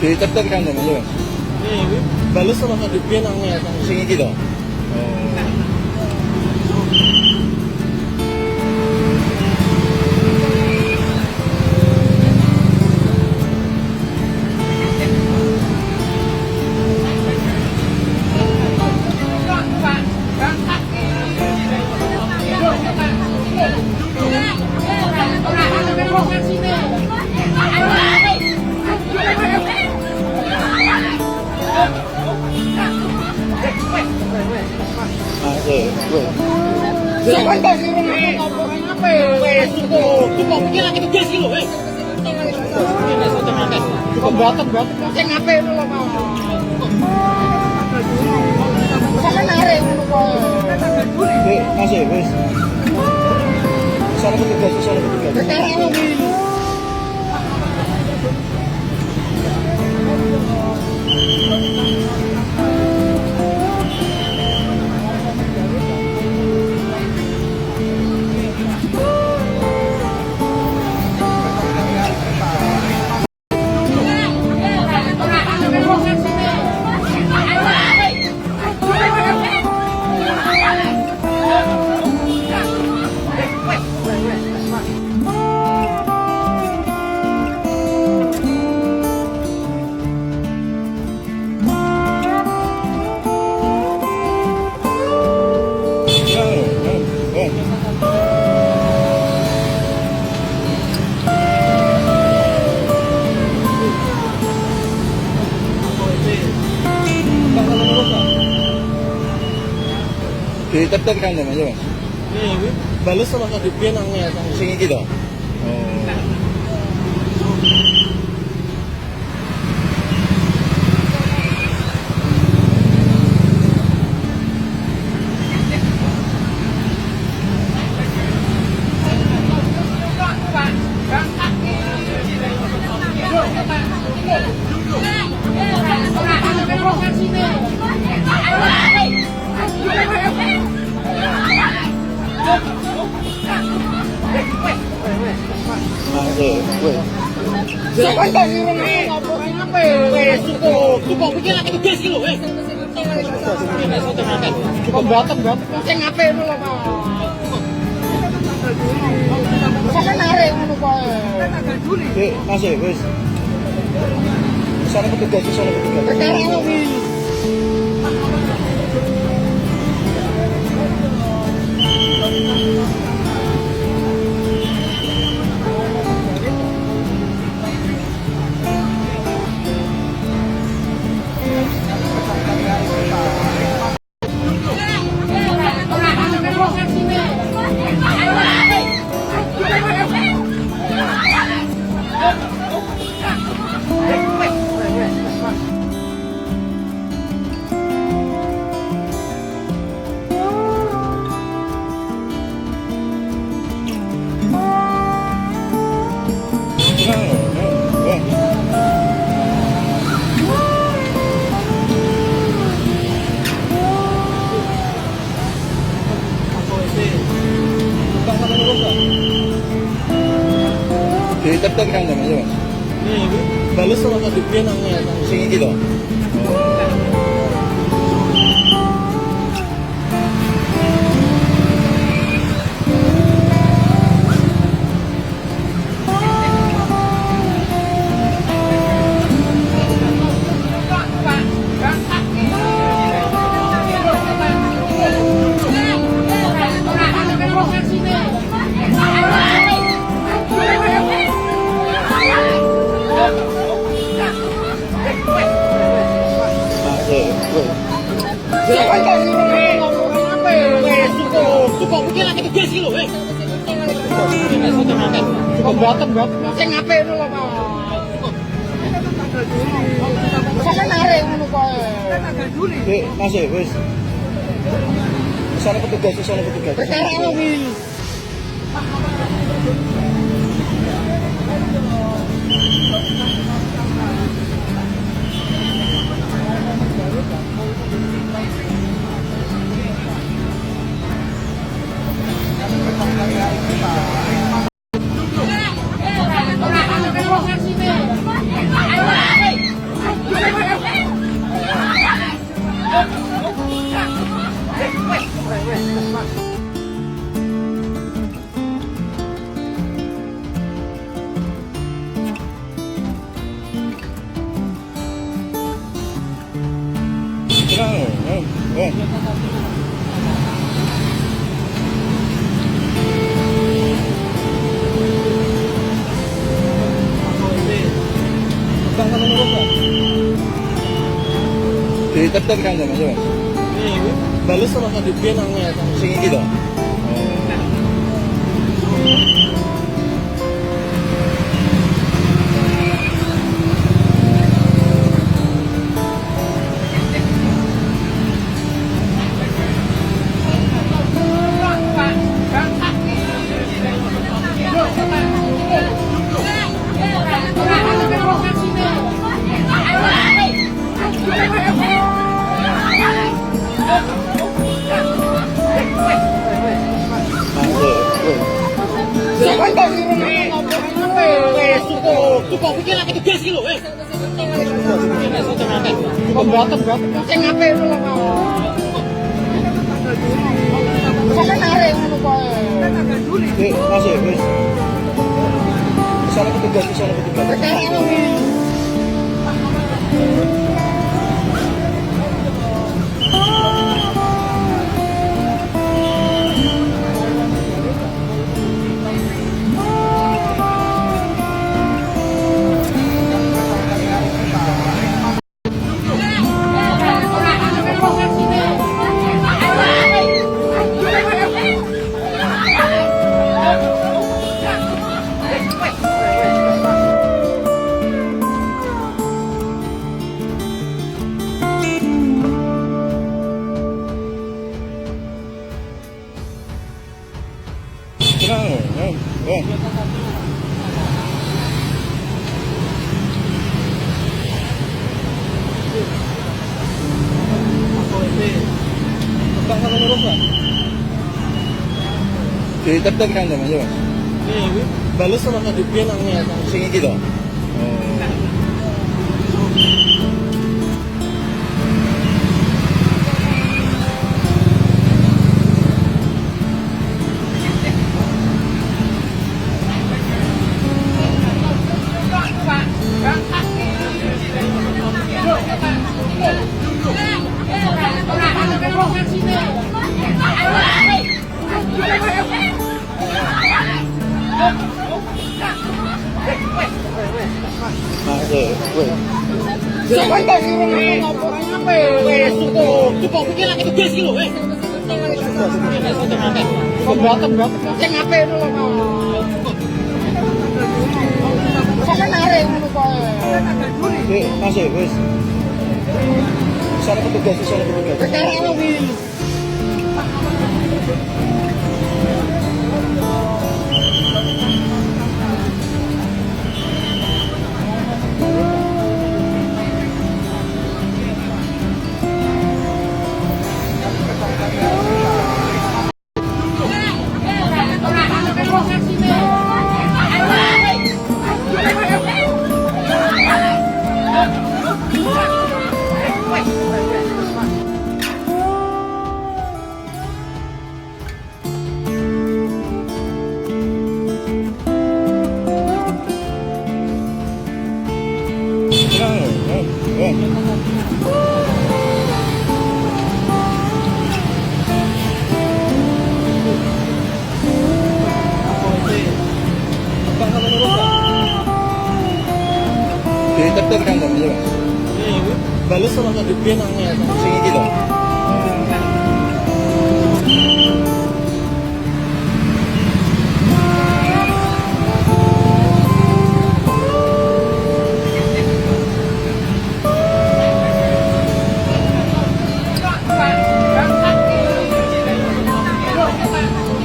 Ditetep kan namanya? Balas sama kadipin ang Sing iki to. Masih, wes. Sana petugas, sana petugas. Ditetep kan namanya? Balas sama kadipin ang Sing iki to. Masih, wes. Sana petugas, sana petugas. Ditetep kan namanya? Balas sama kadipin ang Sing iki to. Suka mungkin lagi tugas gitu, Keberatan. Sing apik ngono lho, Pak. Sampe narik ngono koe. Dek, Mas, wis. Kesana petugas. Perkara apa iki? Tenang, weh. Tetep kan Mas, Mas. Bales sama tadi benangnya. Sing iki to. Sampai kok wis cukup iki lagi tugas iki lho, wis. Keberatan. Sing apik ngono lho, Pak. Sampe narik ngono koe. Dek, Mas, wis. Kesana petugas. Perkara apa iki? Tenang, weh. Tetep kan Mas, Mas. Bales sama tadi benangnya. Sing iki to. Mas, weh. Sampai kok wis cukup iki lagi tugas iki lho, wis. Keberatan. Sing apik ngono lho, Pak. Sampe narik ngono koe. Dek, Mas, wis. Kesana petugas. Perkara apa iki? Tetep kan Mas, Mas. Bales sama tadi benangnya. Sing iki to.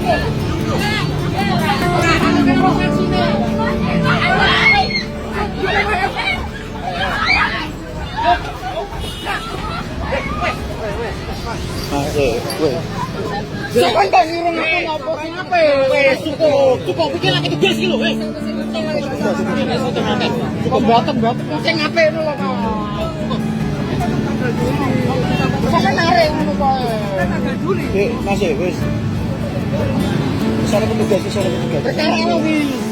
Weh. Siapa yang irung itu ngapa? Kenapa? Weh, suko bikin lagi tugas gitu, weh. Suko batak. Saya ngapain lu lah, Saya narik ngono kae. Masuk, wes. Sana petugas. Perkara apa, Wis?